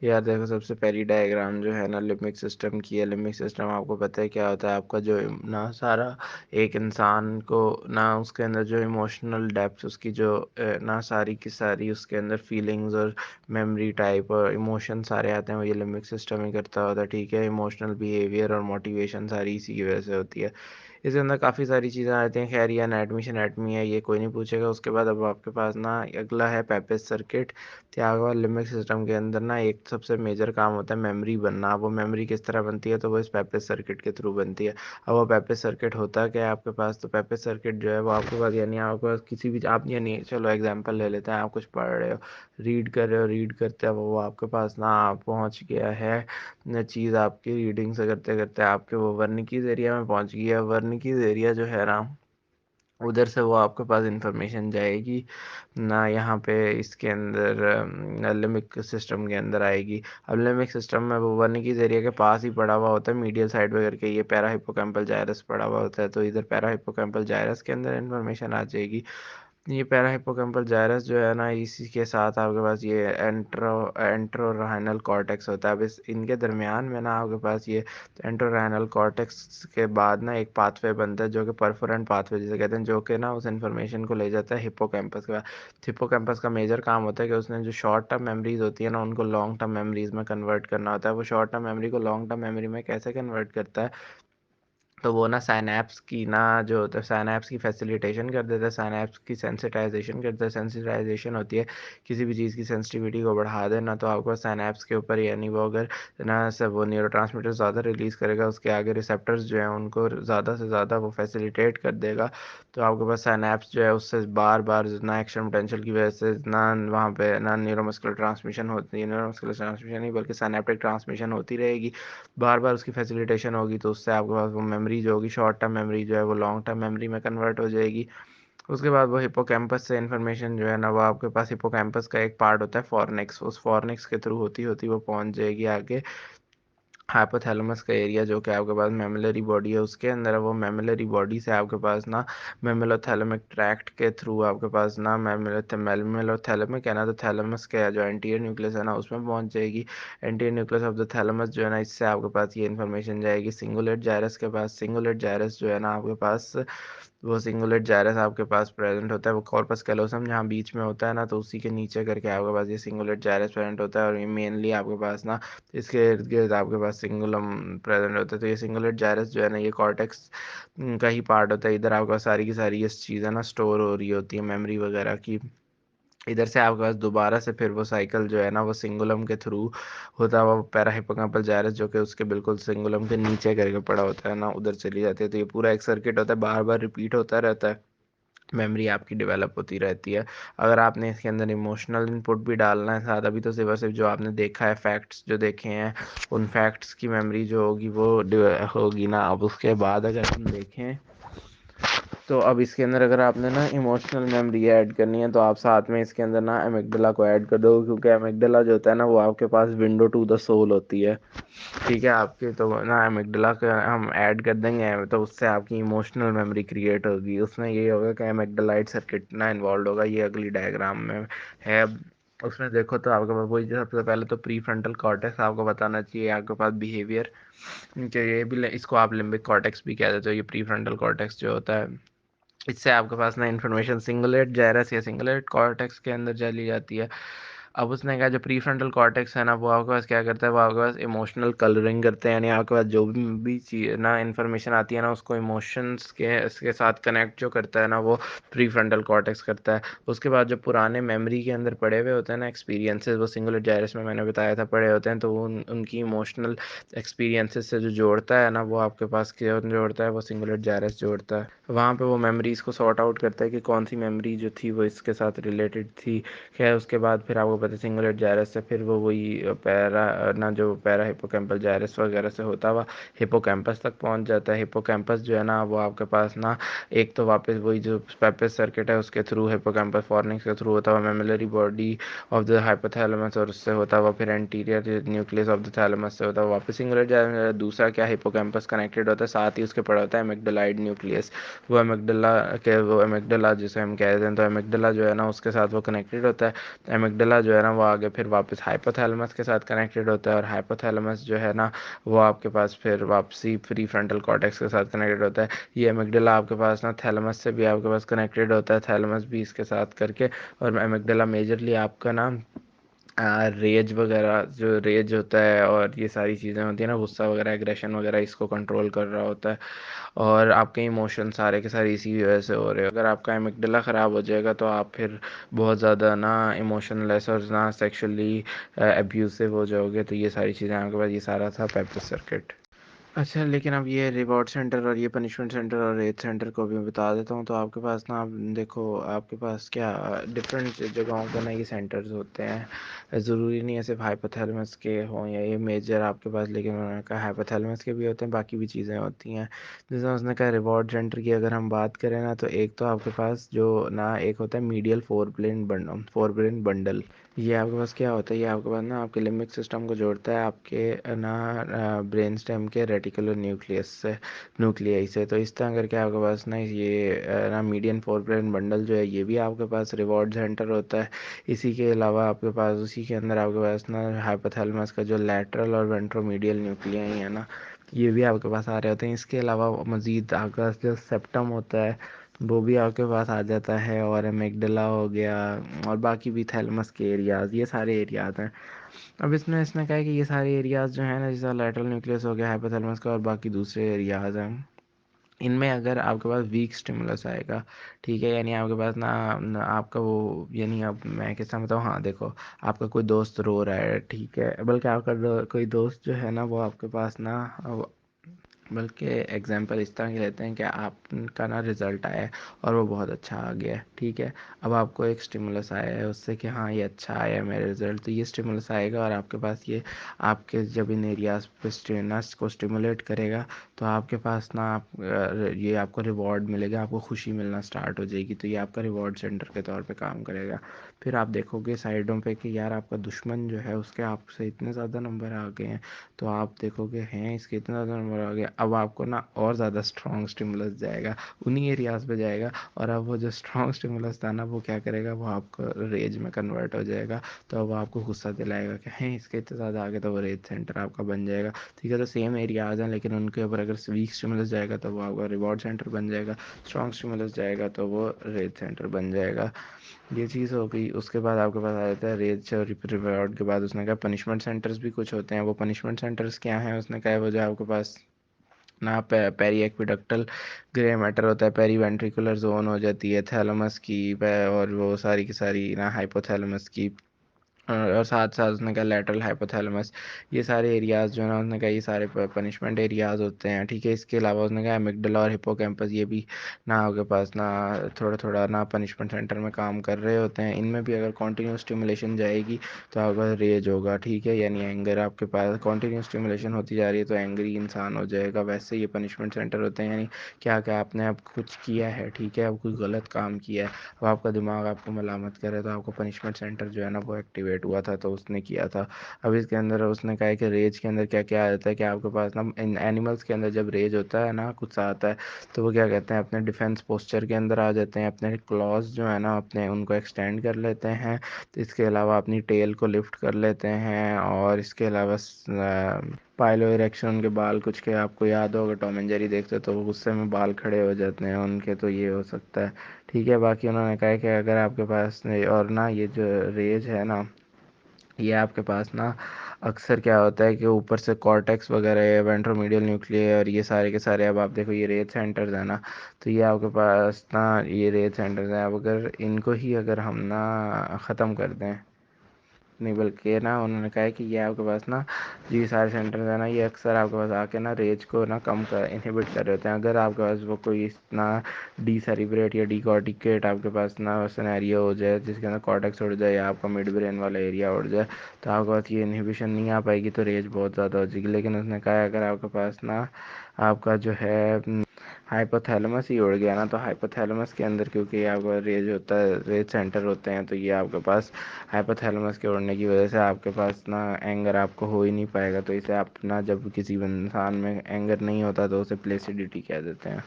یار دیکھو، سب سے پہلی ڈائیگرام جو ہے نا لمبک سسٹم کی ہے. لمبک سسٹم آپ کو پتہ ہے کیا ہوتا ہے؟ آپ کا جو نا سارا ایک انسان کو نا اس کے اندر جو ایموشنل ڈیپتھ، اس کی جو نا ساری کی ساری اس کے اندر فیلنگز اور میموری ٹائپ اور ایموشن سارے آتے ہیں، وہ یہ لمبک سسٹم ہی کرتا ہوتا ہے. ٹھیک ہے، ایموشنل بیہیویئر اور موٹیویشن ساری اسی کی وجہ سے ہوتی ہے. اس کے اندر کافی ساری چیزیں آتی ہیں. خیر یہ انیٹمی ہے، یہ کوئی نہیں پوچھے گا. اس کے بعد اب آپ کے پاس نا اگلا ہے پیپز سرکٹ. تیاگوا لمبک سسٹم کے اندر نا ایک سب سے میجر کام ہوتا ہے میموری بننا. وہ میموری کس طرح بنتی ہے؟ تو وہ اس پیپز سرکٹ کے تھرو بنتی ہے. اب وہ پیپز سرکٹ ہوتا کیا ہے آپ کے پاس؟ تو پیپز سرکٹ جو ہے وہ آپ کے پاس، یعنی آپ کے پاس کسی بھی آپ، یعنی چلو اگزامپل لے لیتے ہیں. آپ کچھ پڑھ رہے ہو، ریڈ کر رہے ہو، ریڈ کرتے ہیں وہ آپ کے پاس نا پہنچ گیا ہے چیز. آپ کی ریڈنگ سے کرتے کرتے آپ کے وہ ورنکیز ایریا میں پہنچ گئی ہے. ورنکیز ایریا جو ہے نا ادھر سے وہ آپ کے پاس انفارمیشن جائے گی نہ یہاں پہ اس کے اندر لمبک سسٹم کے اندر آئے گی. اب لمبک سسٹم میں وہ ورنکیز ایریا کے پاس ہی پڑا ہوا ہوتا ہے میڈیل سائڈ وغیرہ کے. یہ پیرا ہپوکیمپل جائرس پڑا ہوا ہوتا ہے، تو ادھر پیرا ہپوکیمپل جائرس کے اندر انفارمیشن آ جائے گی. یہ پیرا ہپوکیمپل جائرس جو ہے نا اسی کے ساتھ آپ کے پاس یہ انٹرو رائنل کارٹیکس ہوتا ہے. اب ان کے درمیان میں نا آپ کے پاس یہ انٹرو رائنل کارٹیکس کے بعد نا ایک پاتھ وے بنتا ہے جو کہ پرفورنٹ پاتھ وے جسے کہتے ہیں، جو کہ نا اس انفارمیشن کو لے جاتا ہے ہپو کیمپس کا. ہپو کیمپس کا میجر کام ہوتا ہے کہ اس نے جو شارٹ ٹرم میموریز ہوتی ہے نا ان کو لانگ ٹرم میموریز میں کنورٹ کرنا ہوتا ہے. وہ شارٹ ٹرم میموری کو لانگ ٹرم میموری میں کیسے کنورٹ کرتا ہے؟ تو وہ نا سائنیپس کی نا جو ہوتا ہے سائنیپس کی فیسیلیٹیشن کر دیتا ہے، سائنیپس کی سینسٹائزیشن کرتا ہے. سینسٹائزیشن ہوتی ہے کسی بھی چیز کی سینسٹیوٹی کو بڑھا دینا. تو آپ کو سائنیپس کے اوپر، یعنی وہ اگر نا سب وہ نیورو ٹرانسمیٹر زیادہ ریلیز کرے گا، اس کے آگے ریسیپٹرز جو ہیں ان کو زیادہ سے زیادہ وہ فیسیلیٹیٹ کر دے گا. تو آپ کے پاس سائنیپس جو ہے اس سے بار بار نا ایکشن پوٹینشیل کی وجہ سے نا وہاں پہ نا نیورو مسکولر ٹرانسمیشن ہوتی ہے. نیورو مسکولر ٹرانسمیشن نہیں بلکہ سائنیپٹک ٹرانسمیشن ہوتی رہے گی، بار بار اس کی فیسیلیٹیشن ہوگی. تو اس سے آپ کے پاس وہ میموری جو ہوگی شارٹ ٹرم میموری جو ہے وہ لانگ ٹرم میموری میں کنورٹ ہو جائے گی. اس کے بعد وہ ہپو کیمپس سے انفارمیشن جو ہے نا وہ آپ کے پاس ہپو کیمپس کا ایک پارٹ ہوتا ہے فورنکس. اس فورنکس کے تھرو ہوتی ہوتی وہ پہنچ جائے گی آگے ہائپوتھیلمس کا ایریا جو کہ آپ کے پاس میملری باڈی ہے اس کے اندر ہے. وہ میملری باڈی سے آپ کے پاس نا میملوتھیلمک ٹریکٹ کے تھرو آپ کے پاس نا میملوتھیلمک ہے نا تو تھیلمس کا جو اینٹیریئر نیوکلس ہے نا اس میں پہنچ جائے گی. Anterior Nucleus of the thalamus جو ہے نا اس سے آپ کے پاس یہ انفارمیشن جائے گی سنگولیٹ جائرس کے پاس. سنگولیٹ جائرس جو ہے نا آپ کے پاس وہ سنگولیٹ جائرس آپ کے پاس پریزنٹ ہوتا ہے. وہ کارپس کیلوسم جہاں بیچ میں ہوتا ہے نا تو اسی کے نیچے کر کے آپ کے پاس یہ سنگولیٹ جائرس پریزنٹ ہوتا ہے. اور یہ مینلی آپ کے پاس نا اس کے ارد گرد آپ کے پاس سنگولم پریزنٹ ہوتا ہے. تو یہ سنگولیٹ جائرس جو ہے نا یہ کارٹیکس کا ہی پارٹ ہوتا ہے. ادھر آپ کے پاس ساری کی ساری یہ چیزیں نا اسٹور ہو رہی ہوتی ہیں میموری وغیرہ کی. ادھر سے آپ کے پاس دوبارہ سے پھر وہ سائیکل جو ہے نا وہ سنگولم کے تھرو ہوتا ہے. وہ پیرا ہپوکیمپل جائرس جو کہ اس کے بالکل سنگولم کے نیچے کر کے پڑا ہوتا ہے نا ادھر چلی جاتی ہے. تو یہ پورا ایک سرکٹ ہوتا ہے، بار بار ریپیٹ ہوتا رہتا ہے. میموری آپ کی ڈیولپ ہوتی رہتی ہے. اگر آپ نے اس کے اندر ایموشنل ان پٹ بھی ڈالنا ہے ساتھ، ابھی تو صرف اور صرف جو آپ نے دیکھا ہے فیکٹس جو دیکھے ہیں ان فیکٹس کی میموری جو ہوگی وہ ہوگی نا. اب اس کے بعد اگر ہم دیکھیں تو اب اس کے اندر اگر آپ نے نا ایموشنل میموری ایڈ کرنی ہے تو آپ ساتھ میں اس کے اندر نا امیگڈلا کو ایڈ کر دو. کیونکہ امیگڈلا جو ہوتا ہے نا وہ آپ کے پاس ونڈو ٹو دا سول ہوتی ہے. ٹھیک ہے، آپ کے تو نا امیگڈلا کو ہم ایڈ کر دیں گے تو اس سے آپ کی ایموشنل میموری کریٹ ہوگی. اس میں یہ ہوگا کہ امیگڈلائٹ سرکٹ نا انوالوڈ ہوگا. یہ اگلی ڈائیگرام میں ہے. اس میں دیکھو تو آپ کے پاس وہی سب سے پہلے تو پری فرنٹل کارٹیکس آپ کو بتانا چاہیے. آپ کے پاس بیہیویئر کہ یہ بھی اس کو آپ لمبک کارٹیکس بھی کہہ دیتے ہو. یہ پری فرنٹل کارٹیکس جو ہوتا ہے اس سے آپ کے پاس نا انفارمیشن سنگولیٹ جائرس یا سنگولیٹ کارٹیکس کے اندر چلی جاتی ہے. اب اس نے کہا جو پری فرنٹل کارٹیکس ہے نا وہ آپ کے پاس کیا کرتا ہے؟ وہ آپ کے پاس ایموشنل کلرنگ کرتے ہیں. یعنی آپ کے پاس جو بھی چیز نا انفارمیشن آتی ہے نا اس کو ایموشنس کے ساتھ کنیکٹ جو کرتا ہے نا وہ پری فرنٹل کارٹیکس کرتا ہے. اس کے بعد جو پرانے میموری کے اندر پڑے ہوئے ہوتے ہیں نا ایکسپیرینسز، وہ سنگولیٹ جائرس میں نے بتایا تھا پڑے ہوتے ہیں. تو وہ ان کی ایموشنل ایکسپیرینسز سے جو جوڑتا ہے نا وہ آپ کے پاس کیا جوڑتا ہے؟ وہ سنگولیٹ جائرس جوڑتا ہے. وہاں پہ وہ میموریز کو سارٹ آؤٹ کرتا ہے کہ کون سی میموری جو تھی وہ اس کے ساتھ ریلیٹڈ تھی. خیر اس کے بعد پھر آپ کو پتہ سنگولیٹ جائرس سے پھر وہ وہی پیرا ہپو کیمپل جائرس وغیرہ سے ہوتا ہوا ہپو کیمپس تک پہنچ جاتا ہے. ہپو کیمپس جو ہے نا وہ آپ کے پاس نا ایک تو واپس وہی جو پیپز سرکٹ ہے اس کے تھرو ہپو کیمپس فورنکس کے تھرو ہوتا ہوا mammillary body of the hypothalamus اور اس سے ہوتا ہوا پھر anterior nucleus of the thalamus سے ہوتا ہوا واپس سنگولیٹ جائرس. دوسرا کیا ہپو کیمپس کنیکٹڈ ہوتا ہے ساتھ ہی اس کے پڑا ہوتا ہے امیگڈلائڈ نیوکلیس. وہ امیگڈلا جسے ہم کہتے ہیں تو امیگڈلا جو ہے نا اس کے ساتھ وہ کنیکٹڈ ہوتا ہے. امیگڈلا جو جو ہے نا وہ آگے پھر واپس ہائپوتھیلمس کے ساتھ کنیکٹڈ ہوتا ہے، اور ہائپوتھیلمس جو ہے نا وہ آپ کے پاس پھر واپسی پری فرنٹل کارٹیکس کے ساتھ کنیکٹڈ ہوتا ہے. یہ ایمگڈلا آپ کے پاس نا تھیلمس سے بھی آپ کے پاس کنیکٹڈ ہوتا ہے، تھیلمس بھی اس کے ساتھ کر کے. اور ایمگڈلا میجرلی آپ کا نا ریج وغیرہ، جو ریج ہوتا ہے اور یہ ساری چیزیں ہوتی ہیں نا، غصہ وغیرہ، ایگریشن وغیرہ، اس کو کنٹرول کر رہا ہوتا ہے. اور آپ کے ایموشن سارے کے سارے اسی وجہ سے ہو رہے ہیں. اگر آپ کا ایمگڈلا خراب ہو جائے گا تو آپ پھر بہت زیادہ نا ایموشن لیس اور نہ سیکشلی ابیوسو ہو جاؤ گے. تو یہ ساری چیزیں آپ کے پاس، یہ سارا تھا پیپس سرکٹ. اچھا، لیکن اب یہ ریوارڈ سینٹر اور یہ پنشمنٹ سینٹر اور ریج سینٹر کو بھی میں بتا دیتا ہوں. تو آپ کے پاس نا دیکھو، آپ کے پاس کیا ڈفرینٹ جگہوں پہ نا یہ سینٹرز ہوتے ہیں. ضروری نہیں ہے صرف ہائپوتھیلمس کے ہوں یا یہ میجر آپ کے پاس، لیکن انہوں نے کہا ہائپوتھیلمس کے بھی ہوتے ہیں، باقی بھی چیزیں ہوتی ہیں. جیسے اس نے کہا ریوارڈ سینٹر کی اگر ہم بات کریں نا، تو ایک تو آپ کے پاس جو نا ایک ہوتا ہے میڈیل فور برین بنڈل. یہ آپ کے پاس کیا ہوتا ہے، یہ آپ کے پاس نا آپ کے لمبک سسٹم کو جوڑتا ہے آپ کے نا برین اسٹیم کے ریٹیکولر نیوکلیائی سے. تو اس طرح کر کے آپ کے پاس نا یہ نا میڈین فور برین بنڈل جو ہے یہ بھی آپ کے پاس ریوارڈ سینٹر ہوتا ہے. اسی کے علاوہ آپ کے پاس اسی کے اندر آپ کے پاس نا ہائپوتھیلمس کا جو لیٹرل اور وینٹرومیڈیل نیوکلیائی ہے نا، یہ بھی آپ کے پاس آ رہے ہوتے ہیں. اس کے علاوہ مزید آپ کا جو سیپٹم ہوتا ہے وہ بھی آپ کے پاس آ جاتا ہے، اور ایمگڈلا ہو گیا، اور باقی بھی تھیلمس کے ایریاز، یہ سارے ایریاز ہیں. اب اس نے کہا کہ یہ سارے ایریاز جو ہیں نا، جیسا لیٹرل نیوکلیس ہو گیا ہائپوتھیلمس کا، اور باقی دوسرے ایریاز ہیں، ان میں اگر آپ کے پاس ویک اسٹیمولس آئے گا، ٹھیک ہے، یعنی آپ کے پاس نا آپ کا وہ، یعنی اب میں کس طرح بتاؤں، ہاں دیکھو، آپ کا کوئی دوست رو رہا ہے، ٹھیک ہے، بلکہ آپ کا کوئی دوست جو ہے نا وہ آپ کے پاس نا، بلکہ ایگزامپل اس طرح کی لیتے ہیں کہ آپ کا نا رزلٹ آیا ہے اور وہ بہت اچھا آ گیا ہے، ٹھیک ہے. اب آپ کو ایک اسٹیمولس آیا ہے اس سے کہ ہاں یہ اچھا آیا ہے میرا رزلٹ، تو یہ اسٹیمولس آئے گا اور آپ کے پاس یہ آپ کے جب ان ایریاز پہ نس کو اسٹیمولیٹ کرے گا تو آپ کے پاس نا یہ آپ کو ریوارڈ ملے گا، آپ کو خوشی ملنا سٹارٹ ہو جائے گی. تو یہ آپ کا ریوارڈ سینٹر کے طور پہ کام کرے گا. پھر آپ دیکھو گے سائڈوں پہ کہ یار آپ کا دشمن جو ہے اس کے آپ سے اتنے زیادہ نمبر آ گئے ہیں، تو آپ دیکھو گے ہیں اس کے اتنا زیادہ نمبر آ گیا. اب آپ کو نا اور زیادہ اسٹرانگ اسٹیمولس جائے گا، انہی ایریاز پہ جائے گا، اور اب وہ جو اسٹرانگ اسٹیمولس تھا نا وہ کیا کرے گا، وہ آپ کو ریج میں کنورٹ ہو جائے گا. تو وہ آپ کو غصہ دلائے گا کہ ہیں اس کے اتنے زیادہ آگے، تو وہ ریج سینٹر آپ کا بن جائے گا. ٹھیک ہے، تو سیم ایریاز ہیں لیکن ان کے اوپر اگر ویک اسٹیمولس جائے گا تو وہ آپ کا ریوارڈ سینٹر بن جائے گا، اسٹرانگ اسٹیمولس جائے گا تو وہ ریج سینٹر بن جائے گا. یہ چیز ہو گئی. اس کے بعد آپ کے پاس آ جاتا ہے ریج اور ریوارڈ کے بعد اس نے کہا پنشمنٹ سینٹرز بھی کچھ ہوتے ہیں. وہ پنشمنٹ سینٹرز کیا ہیں، اس نے کہا وہ جو آپ کے پاس نا پیری ایکویڈکٹل گرے میٹر ہوتا ہے، پیری وینٹریکولر زون ہو جاتی ہے تھیلمس کی، اور وہ ساری کی ساری نا ہائپوتھیلمس کی، اور ساتھ ساتھ اس نے کہا لیٹرل ہائپوتھیلمس. یہ سارے ایریاز جو ہے نا، اس نے کہا یہ سارے پنشمنٹ ایریاز ہوتے ہیں، ٹھیک ہے. اس کے علاوہ اس نے کہا ایمگڈلا اور ہپو کیمپس یہ بھی نا آپ کے پاس نا تھوڑا تھوڑا نا پنشمنٹ سینٹر میں کام کر رہے ہوتے ہیں. ان میں بھی اگر کنٹینیوس اسٹیمولیشن جائے گی تو آپ کا ریج ہوگا، ٹھیک ہے، یعنی اینگر آپ کے پاس کنٹینیوس اسٹیمولیشن ہوتی جا رہی ہے تو اینگری انسان ہو جائے گا. ویسے یہ پنشمنٹ سینٹر ہوتے ہیں، یعنی کیا کہ آپ نے اب کچھ کیا ہے، ٹھیک ہے، اب کوئی غلط کام کیا ہے، اب آپ کا دماغ آپ کو ملامت کرے تو آپ کو پنشمنٹ سینٹر جو ہے نا وہ ایکٹیویٹ ہوا تھا، تو اس نے کیا تھا. اب اس کے اندر اس نے کہا ہے کہ ریج کے اندر کیا کیا آ جاتا ہے کہ آپ کے پاس نا اینیملس کے اندر جب ریج ہوتا ہے نا، کچھ آتا ہے، تو وہ کیا کہتے ہیں اپنے ڈیفینس پوسچر کے اندر آ جاتے ہیں، اپنے کلاز جو ہے نا اپنے ان کو ایکسٹینڈ کر لیتے ہیں. تو اس کے علاوہ اپنی ٹیل کو لفٹ کر لیتے ہیں، اور اس کے علاوہ پائلو اریکشن، ان کے بال کچھ کے آپ کو یاد ہوگا ٹام اینڈ جیری دیکھتے تو وہ غصے میں بال کھڑے ہو جاتے ہیں ان کے، تو یہ ہو سکتا ہے، ٹھیک ہے. باقی انہوں نے کہا ہے کہ اگر آپ کے پاس اور نا یہ جو ریج ہے نا، یہ آپ کے پاس نا اکثر کیا ہوتا ہے کہ اوپر سے کارٹیکس وغیرہ ہے، وینٹرومیڈیل نیوکلیے، اور یہ سارے کے سارے، اب آپ دیکھو یہ ریج سینٹرز ہیں نا، تو یہ آپ کے پاس نا یہ ریج سینٹرز ہیں. اب اگر ان کو ہی اگر ہم نا ختم کر دیں، نہیں بلکہ نا انہوں نے کہا ہے کہ یہ آپ کے پاس نا یہ سارے سینٹرز ہیں نا، یہ اکثر آپ کے پاس آ کے نا ریج کو نا کم انہیبٹ کر رہے ہوتے ہیں. اگر آپ کے پاس وہ کوئی نا ڈی سیریبریٹ یا ڈی کارٹیکیٹ آپ کے پاس نا سینیریو ہو جائے جس کے اندر کارٹیکس اڑ جائے یا آپ کا مڈ برین والا ایریا اڑ جائے، تو آپ کے پاس یہ انہیبیشن نہیں آ پائے گی، تو ریج بہت زیادہ ہو جائے گی. لیکن اس نے کہا ہے اگر آپ کے پاس نا آپ کا جو ہے ہائپوتھیلمس ہی اڑ گیا نا، تو ہائپوتھیلمس کے اندر کیونکہ یہ آپ کا ریج ہوتا ہے، ریج سینٹر ہوتے ہیں، تو یہ آپ کے پاس ہائپوتھیلمس کے اڑنے کی وجہ سے آپ کے پاس نا اینگر آپ کو ہو ہی نہیں پائے گا. تو اسے آپ نا جب کسی انسان میں اینگر نہیں ہوتا تو اسے پلیسیڈیٹی کہہ دیتے ہیں.